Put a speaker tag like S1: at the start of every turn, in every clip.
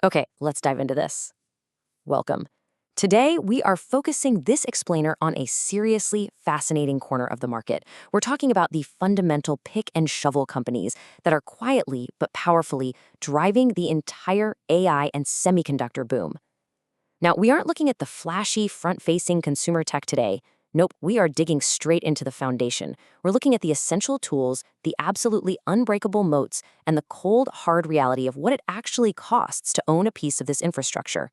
S1: Okay, let's dive into this. Welcome. Today, we are focusing this explainer on a seriously fascinating corner of the market. We're talking about the fundamental pick and shovel companies that are quietly but powerfully driving the entire AI and semiconductor boom. Now, we aren't looking at the flashy, front-facing consumer tech today. Nope, we are digging straight into the foundation. We're looking at the essential tools, the absolutely unbreakable moats, and the cold, hard reality of what it actually costs to own a piece of this infrastructure.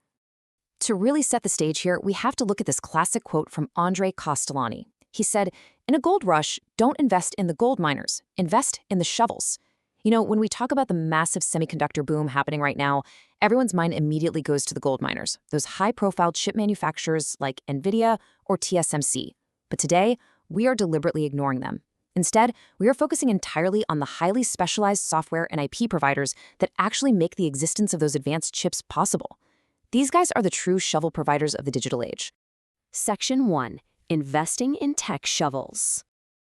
S1: To really set the stage here, we have to look at this classic quote from Andre Castellani. He said, "In a gold rush, don't invest in the gold miners, invest in the shovels." When we talk about the massive semiconductor boom happening right now, everyone's mind immediately goes to the gold miners, those high-profile chip manufacturers like NVIDIA or TSMC. But today, we are deliberately ignoring them. Instead, we are focusing entirely on the highly specialized software and IP providers that actually make the existence of those advanced chips possible. These guys are the true shovel providers of the digital age. Section 1. Investing in tech shovels.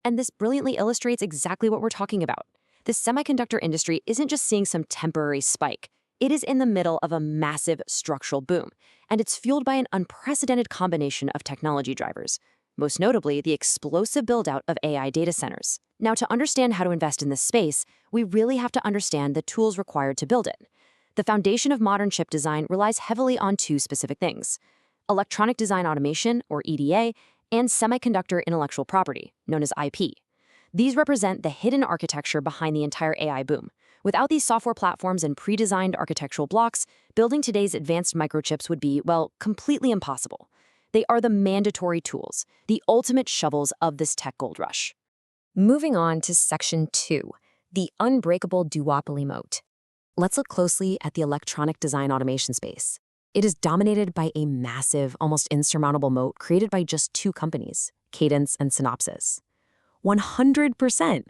S1: And this brilliantly illustrates exactly what we're talking about. The semiconductor industry isn't just seeing some temporary spike. It is in the middle of a massive structural boom, and it's fueled by an unprecedented combination of technology drivers, most notably the explosive build-out of AI data centers. Now, to understand how to invest in this space, we really have to understand the tools required to build it. The foundation of modern chip design relies heavily on two specific things: electronic design automation, or EDA, and semiconductor intellectual property, known as IP. These represent the hidden architecture behind the entire AI boom. Without these software platforms and pre-designed architectural blocks, building today's advanced microchips would be, well, completely impossible. They are the mandatory tools, the ultimate shovels of this tech gold rush. Moving on to Section 2, the unbreakable duopoly moat. Let's look closely at the electronic design automation space. It is dominated by a massive, almost insurmountable moat created by just two companies, Cadence and Synopsys. 100%.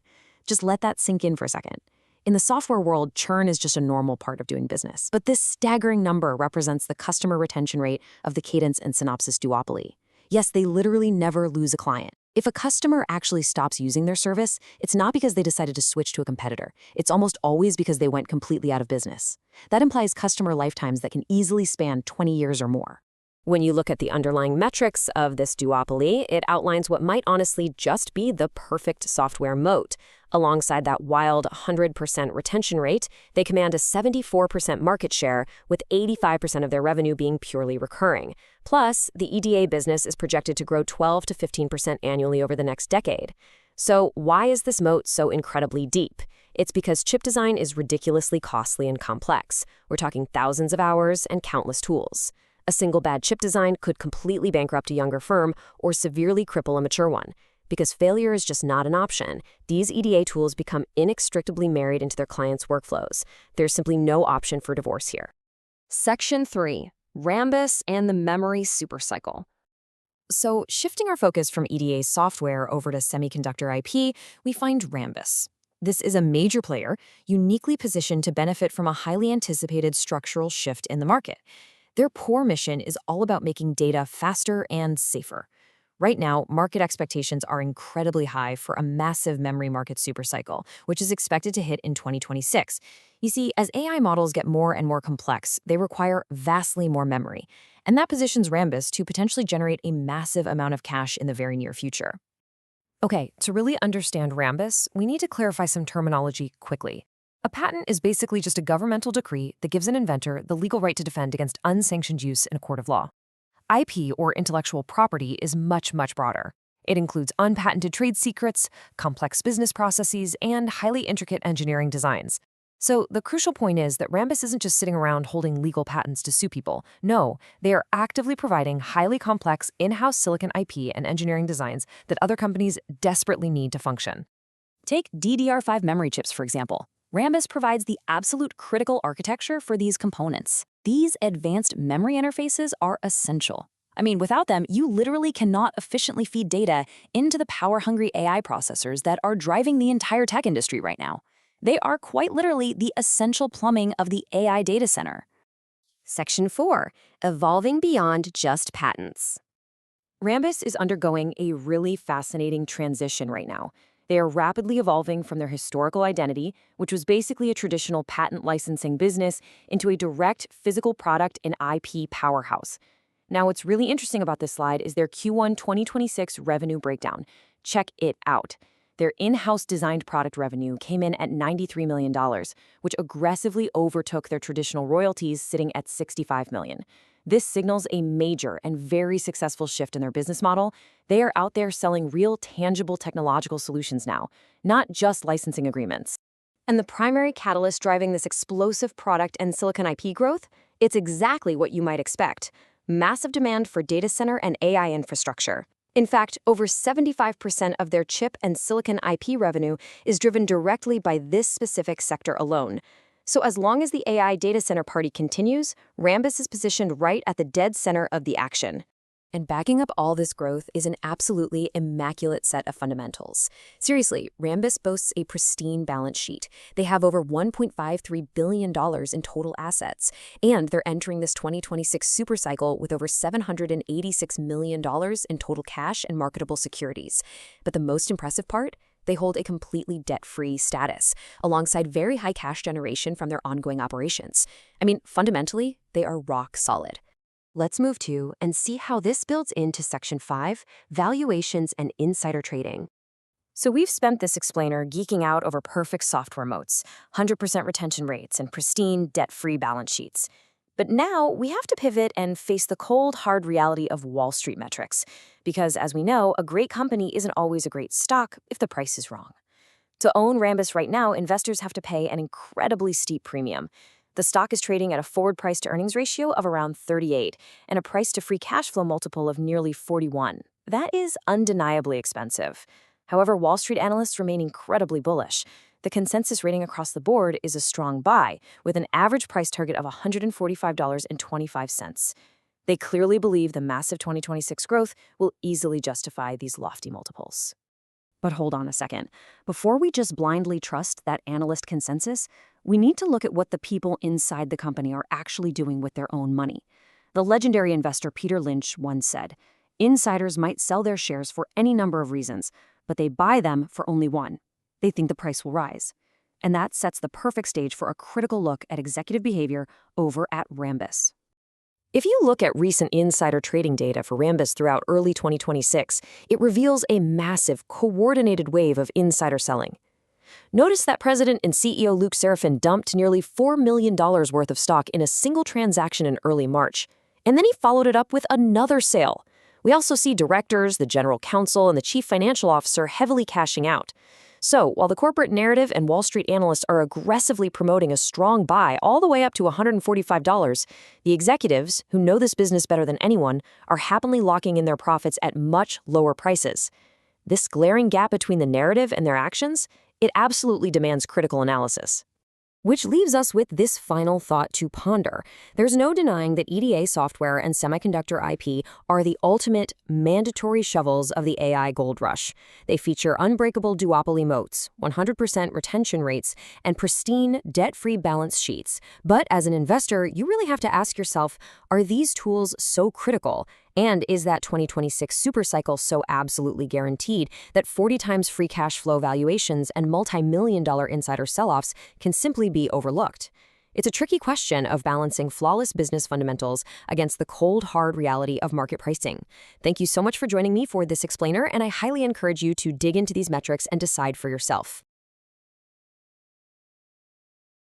S1: Just let that sink in for a second. In the software world, churn is just a normal part of doing business. But this staggering number represents the customer retention rate of the Cadence and Synopsys duopoly. Yes, they literally never lose a client. If a customer actually stops using their service, it's not because they decided to switch to a competitor. It's almost always because they went completely out of business. That implies customer lifetimes that can easily span 20 years or more. When you look at the underlying metrics of this duopoly, it outlines what might honestly just be the perfect software moat. Alongside that wild 100% retention rate, they command a 74% market share, with 85% of their revenue being purely recurring. Plus, the EDA business is projected to grow 12 to 15% annually over the next decade. So why is this moat so incredibly deep? It's because chip design is ridiculously costly and complex. We're talking thousands of hours and countless tools. A single bad chip design could completely bankrupt a younger firm or severely cripple a mature one. Because failure is just not an option, these EDA tools become inextricably married into their clients' workflows. There's simply no option for divorce here. Section 3. Rambus and the memory supercycle. So, shifting our focus from EDA software over to semiconductor IP, we find Rambus. This is a major player, uniquely positioned to benefit from a highly anticipated structural shift in the market. Their core mission is all about making data faster and safer. Right now, market expectations are incredibly high for a massive memory market supercycle, which is expected to hit in 2026. You see, as AI models get more and more complex, they require vastly more memory, and that positions Rambus to potentially generate a massive amount of cash in the very near future. Okay, to really understand Rambus, we need to clarify some terminology quickly. A patent is basically just a governmental decree that gives an inventor the legal right to defend against unsanctioned use in a court of law. IP, or intellectual property, is much, much broader. It includes unpatented trade secrets, complex business processes, and highly intricate engineering designs. So the crucial point is that Rambus isn't just sitting around holding legal patents to sue people. No, they are actively providing highly complex in-house silicon IP and engineering designs that other companies desperately need to function. Take DDR5 memory chips, for example. Rambus provides the absolute critical architecture for these components. These advanced memory interfaces are essential. Without them, you literally cannot efficiently feed data into the power-hungry AI processors that are driving the entire tech industry right now. They are quite literally the essential plumbing of the AI data center. Section 4. Evolving beyond just patents. Rambus is undergoing a really fascinating transition right now. They are rapidly evolving from their historical identity, which was basically a traditional patent licensing business, into a direct physical product and IP powerhouse. Now, what's really interesting about this slide is their Q1 2026 revenue breakdown. Check it out. Their in-house designed product revenue came in at $93 million, which aggressively overtook their traditional royalties sitting at $65 million. This signals a major and very successful shift in their business model. They are out there selling real, tangible technological solutions now, not just licensing agreements. And the primary catalyst driving this explosive product and silicon IP growth? It's exactly what you might expect: massive demand for data center and AI infrastructure. In fact, over 75% of their chip and silicon IP revenue is driven directly by this specific sector alone. So as long as the AI data center party continues, Rambus is positioned right at the dead center of the action. And backing up all this growth is an absolutely immaculate set of fundamentals. Seriously, Rambus boasts a pristine balance sheet. They have over $1.53 billion in total assets, and they're entering this 2026 supercycle with over $786 million in total cash and marketable securities. But the most impressive part? They hold a completely debt-free status, alongside very high cash generation from their ongoing operations. I mean, fundamentally, they are rock solid. Let's move to and see how this builds into Section 5, Valuations and Insider Trading. So we've spent this explainer geeking out over perfect software moats, 100% retention rates, and pristine, debt-free balance sheets. But now we have to pivot and face the cold, hard reality of Wall Street metrics. Because, as we know, a great company isn't always a great stock if the price is wrong. To own Rambus right now, investors have to pay an incredibly steep premium. The stock is trading at a forward price-to-earnings ratio of around 38 and a price-to-free cash flow multiple of nearly 41. That is undeniably expensive. However, Wall Street analysts remain incredibly bullish. The consensus rating across the board is a strong buy, with an average price target of $145.25. They clearly believe the massive 2026 growth will easily justify these lofty multiples. But hold on a second. Before we just blindly trust that analyst consensus, we need to look at what the people inside the company are actually doing with their own money. The legendary investor Peter Lynch once said, "Insiders might sell their shares for any number of reasons, but they buy them for only one. They think the price will rise." And that sets the perfect stage for a critical look at executive behavior over at Rambus. If you look at recent insider trading data for Rambus throughout early 2026, it reveals a massive, coordinated wave of insider selling. Notice that President and CEO Luke Serafin dumped nearly $4 million worth of stock in a single transaction in early March, and then he followed it up with another sale. We also see directors, the general counsel, and the chief financial officer heavily cashing out. So, while the corporate narrative and Wall Street analysts are aggressively promoting a strong buy all the way up to $145, the executives, who know this business better than anyone, are happily locking in their profits at much lower prices. This glaring gap between the narrative and their actions, it absolutely demands critical analysis. Which leaves us with this final thought to ponder. There's no denying that EDA software and semiconductor IP are the ultimate mandatory shovels of the AI gold rush. They feature unbreakable duopoly moats, 100% retention rates, and pristine, debt-free balance sheets. But as an investor, you really have to ask yourself, are these tools so critical? And is that 2026 supercycle so absolutely guaranteed that 40 times free cash flow valuations and multi-million-dollar insider sell-offs can simply be overlooked? It's a tricky question of balancing flawless business fundamentals against the cold, hard reality of market pricing. Thank you so much for joining me for this explainer, and I highly encourage you to dig into these metrics and decide for yourself.